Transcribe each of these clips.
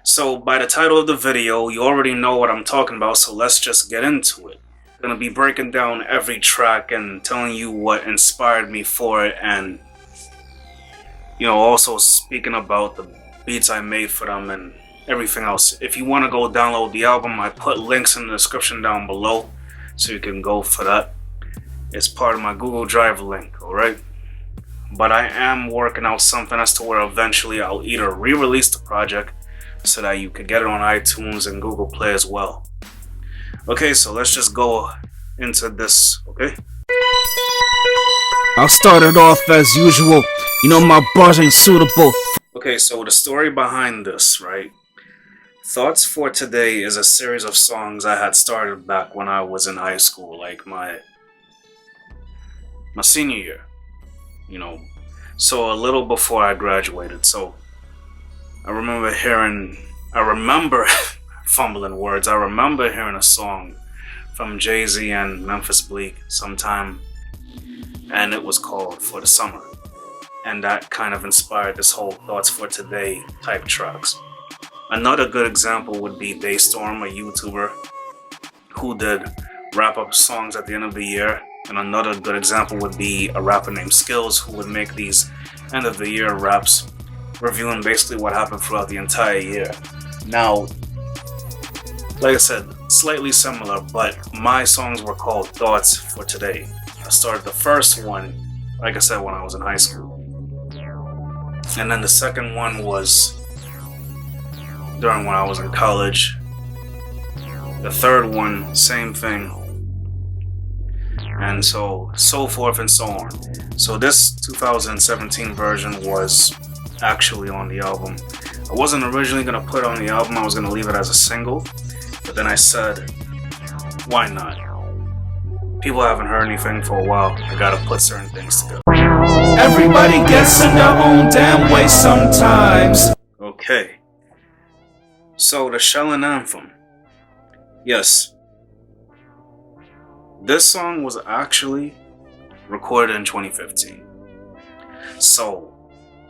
So by the title of the video, you already know what I'm talking about, so let's just get into it. I'm gonna be breaking down every track and telling you what inspired me for it, and also speaking about the beats I made for them and everything else. If you want to go download the album, I put links in the description down below so you can go for that. It's part of my Google Drive link, alright? But I am working out something as to where eventually I'll either re-release the project so that you could get it on iTunes and Google Play as well. Okay, so let's just go into this, okay? I'll start it off as usual. You know my bars ain't suitable. Okay, so the story behind this, right? Thoughts for Today is a series of songs I had started back when I was in high school, like my senior year, so a little before I graduated. So I remember fumbling words. I remember hearing a song from Jay-Z and Memphis Bleek sometime, and it was called For the Summer. And that kind of inspired this whole Thoughts for Today type tracks. Another good example would be Daystorm, a YouTuber who did wrap-up songs at the end of the year. And another good example would be a rapper named Skills, who would make these end-of-the-year raps reviewing basically what happened throughout the entire year. Now, like I said, slightly similar, but my songs were called Thoughts for Today. I started the first one, like I said, when I was in high school. And then the second one was during when I was in college. The third one, same thing. And so forth and so on. So this 2017 version was actually on the album. I wasn't originally going to put it on the album. I was going to leave it as a single. But then I said, why not? People haven't heard anything for a while. I gotta put certain things together. Everybody gets in their own damn way sometimes. Okay. So the Shellin' Anthem. Yes. This song was actually recorded in 2015. So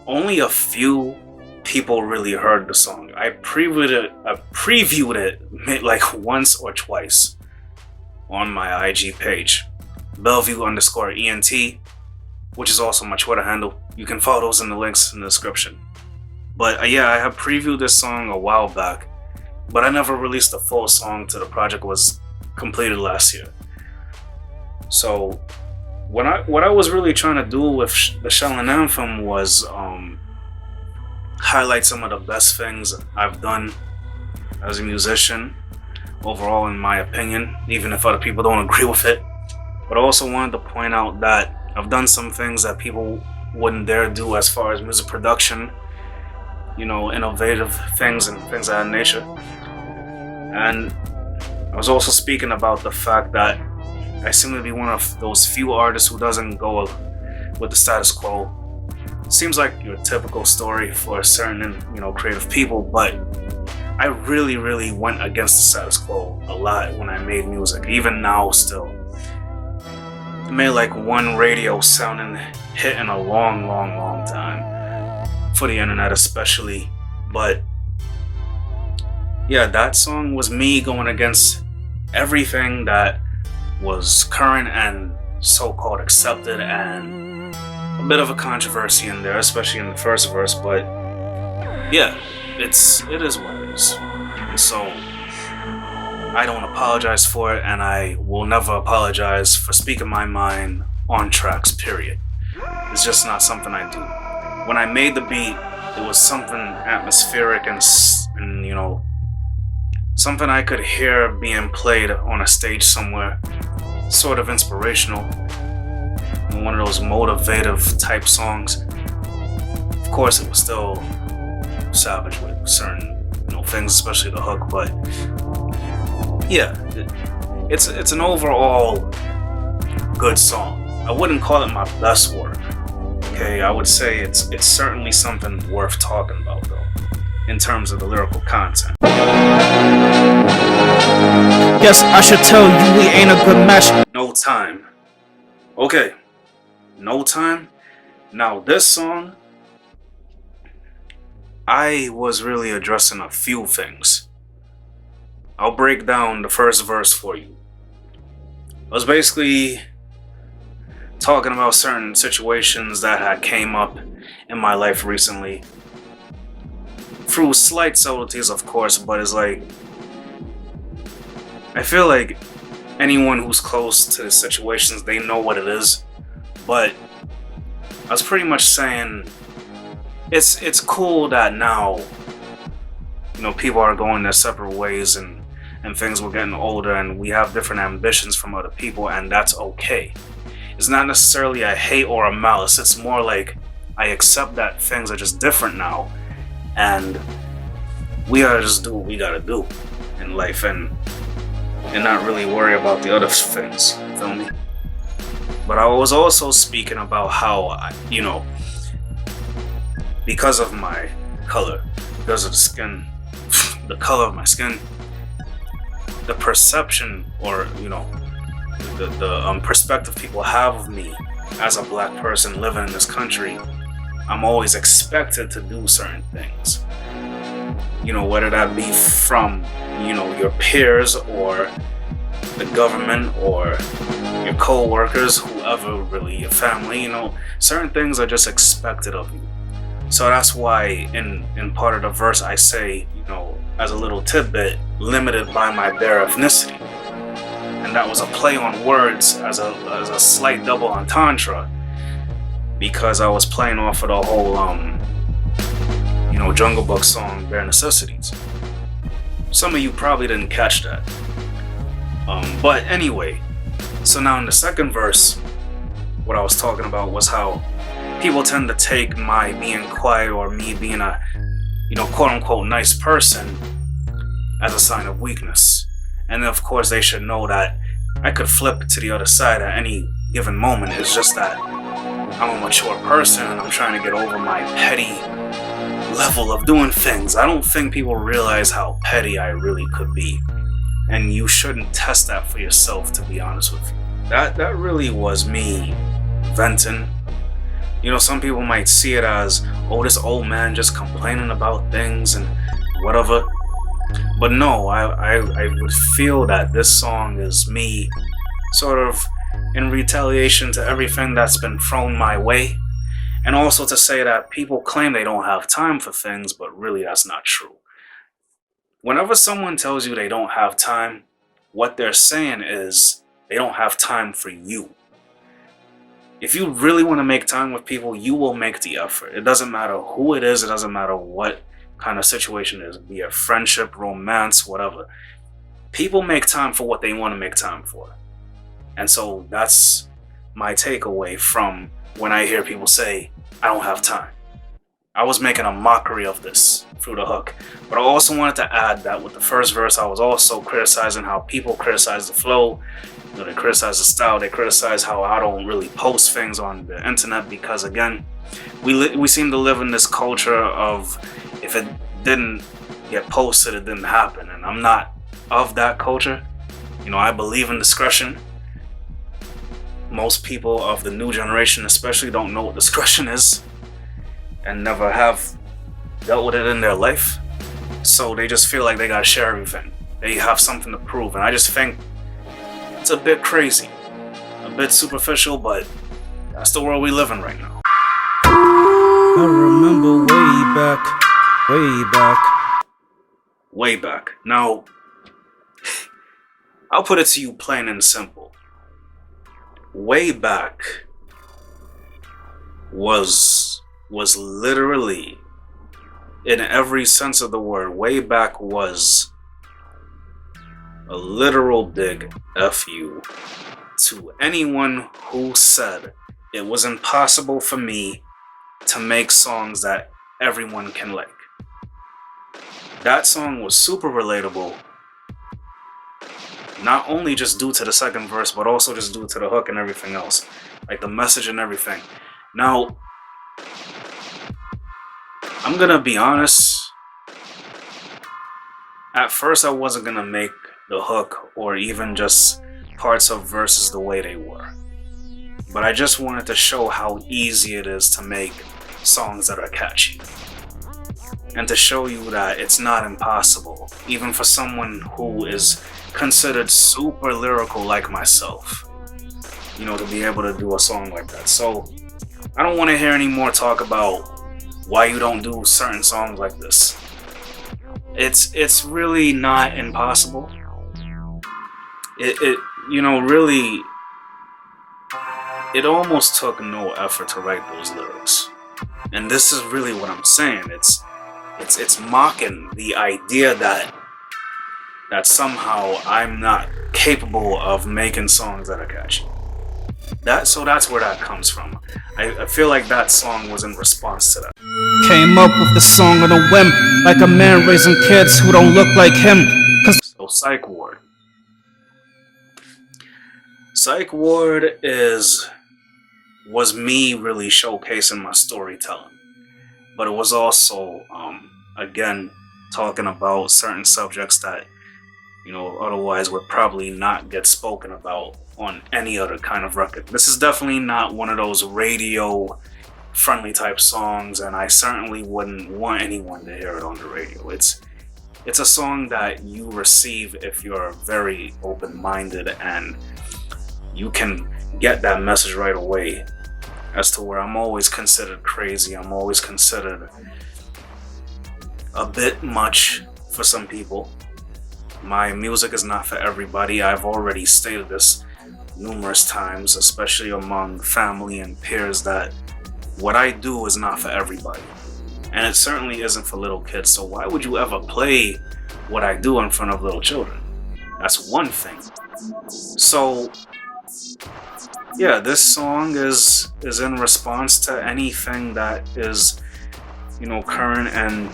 only a few people really heard the song. I previewed it like once or twice on my IG page, Bellevue_ENT, which is also my Twitter handle. You can follow those in the links in the description. But yeah, I have previewed this song a while back, but I never released the full song till the project was completed last year. So what I was really trying to do with the Shellin' Anthem was highlight some of the best things I've done as a musician overall, in my opinion, even if other people don't agree with it. But I also wanted to point out that I've done some things that people wouldn't dare do as far as music production, innovative things and things of that nature. And I was also speaking about the fact that I seem to be one of those few artists who doesn't go with the status quo. Seems like your typical story for certain, creative people, but I really went against the status quo a lot when I made music, even now still. I made like one radio sounding hit in a long time, for the internet especially. But yeah, that song was me going against everything that was current and so-called accepted, and a bit of a controversy in there, especially in the first verse. But yeah, it is what it is. And so I don't apologize for it, and I will never apologize for speaking my mind on tracks, period. It's just not something I do. When I made the beat, it was something atmospheric and something I could hear being played on a stage somewhere, sort of inspirational, one of those motivative type songs. Of course, it was still savage with certain things, especially the hook, but yeah, it's an overall good song. I wouldn't call it my best work, okay? I would say it's certainly something worth talking about, though, in terms of the lyrical content. Guess I should tell you we ain't a good match. No Time. Okay, No Time. Now this song, I was really addressing a few things. I'll break down the first verse for you. I was basically talking about certain situations that had came up in my life recently. Through slight subtleties, of course, but it's like, I feel like anyone who's close to the situations, they know what it is. But I was pretty much saying, it's cool that now, people are going their separate ways and things, we're getting older and we have different ambitions from other people, and that's okay. It's not necessarily a hate or a malice. It's more like I accept that things are just different now, and we gotta just do what we gotta do in life and not really worry about the other things. Feel me? But I was also speaking about how, because of my color, because of the skin, the color of my skin, the perception or the perspective people have of me as a black person living in this country, I'm always expected to do certain things. Whether that be from your peers or the government or your co-workers, whoever, really, your family. Certain things are just expected of you. So that's why in part of the verse I say, as a little tidbit, limited by my bare ethnicity. And that was a play on words as a slight double entendre, because I was playing off of the whole Jungle Book song, Bare Necessities. Some of you probably didn't catch that. But anyway, so now in the second verse, what I was talking about was how people tend to take my being quiet or me being a, quote unquote nice person as a sign of weakness. And of course they should know that I could flip to the other side at any given moment. It's just that I'm a mature person and I'm trying to get over my petty level of doing things. I don't think people realize how petty I really could be. And you shouldn't test that for yourself, to be honest with you. That really was me venting. Some people might see it as, oh, this old man just complaining about things and whatever. But no, I would feel that this song is me sort of in retaliation to everything that's been thrown my way. And also to say that people claim they don't have time for things, but really that's not true. Whenever someone tells you they don't have time, what they're saying is they don't have time for you. If you really want to make time with people, you will make the effort. It doesn't matter who it is. It doesn't matter what kind of situation it is, be it friendship, romance, whatever. People make time for what they want to make time for. And so that's my takeaway from when I hear people say, I don't have time. I was making a mockery of this through the hook. But I also wanted to add that with the first verse, I was also criticizing how people criticize the flow. They criticize the style. They criticize how I don't really post things on the internet because, again, we seem to live in this culture of if it didn't get posted, it didn't happen. And I'm not of that culture. I believe in discretion. Most people of the new generation especially don't know what discretion is and never have dealt with it in their life. So they just feel like they gotta share everything. They have something to prove. And I just think it's a bit crazy, a bit superficial, but that's the world we live in right now. I remember way back. Now, I'll put it to you plain and simple. Way back was literally, in every sense of the word, way back was a literal big F you to anyone who said it was impossible for me to make songs that everyone can like. That song was super relatable, not only just due to the second verse, but also just due to the hook and everything else, like the message and everything. Now, I'm gonna be honest, at first I wasn't gonna make the hook or even just parts of verses the way they were, but I just wanted to show how easy it is to make songs that are catchy. and to show you that it's not impossible, even for someone who is considered super lyrical like myself, you know, to be able to do a song like that. So I don't want to hear any more talk about why you don't do certain songs like this. It's really not impossible. It you know, really, it almost took no effort to write those lyrics. And this is really what I'm saying. It's mocking the idea that somehow I'm not capable of making songs that are catchy. So that's where that comes from. I feel like that song was in response to that. Came up with the song on a whim, like a man raising kids who don't look like him. So Psych Ward. Psych Ward was me really showcasing my storytelling. But it was also, again, talking about certain subjects that, you know, otherwise would probably not get spoken about on any other kind of record. This is definitely not one of those radio friendly type songs, and I certainly wouldn't want anyone to hear it on the radio. It's a song that you receive if you're very open-minded and you can get that message right away, as to where I'm always considered crazy. I'm always considered a bit much for some people. My music is not for everybody. I've already stated this numerous times, especially among family and peers, that what I do is not for everybody. And it certainly isn't for little kids. So why would you ever play what I do in front of little children? That's one thing. So yeah, this song is in response to anything that is, you know, current, and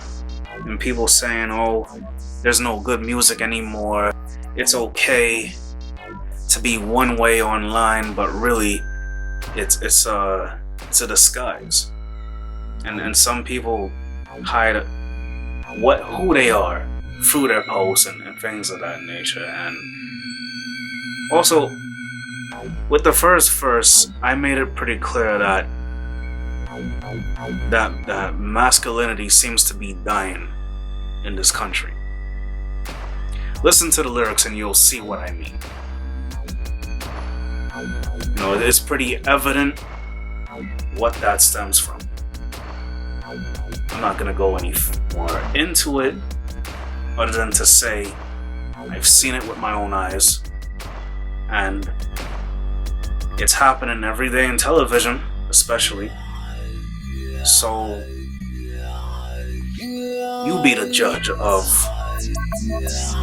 people saying, oh, there's no good music anymore. It's okay to be one way online, but really it's a disguise. And some people hide who they are through their posts and things of that nature. And also, with the first verse, I made it pretty clear that masculinity seems to be dying in this country. Listen to the lyrics and you'll see what I mean. You know, it's pretty evident what that stems from. I'm not gonna go any more into it, other than to say I've seen it with my own eyes, and it's happening every day in television, especially. So you be the judge of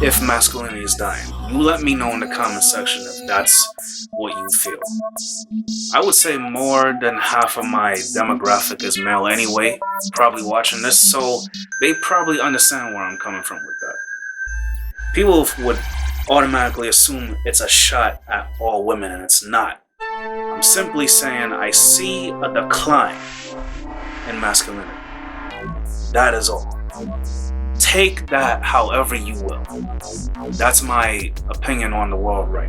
if masculinity is dying. You let me know in the comment section if that's what you feel. I would say more than half of my demographic is male anyway, probably watching this, so they probably understand where I'm coming from with that. People would automatically assume it's a shot at all women, and it's not. I'm simply saying I see a decline in masculinity. That is all. Take that however you will. That's my opinion on the world right now.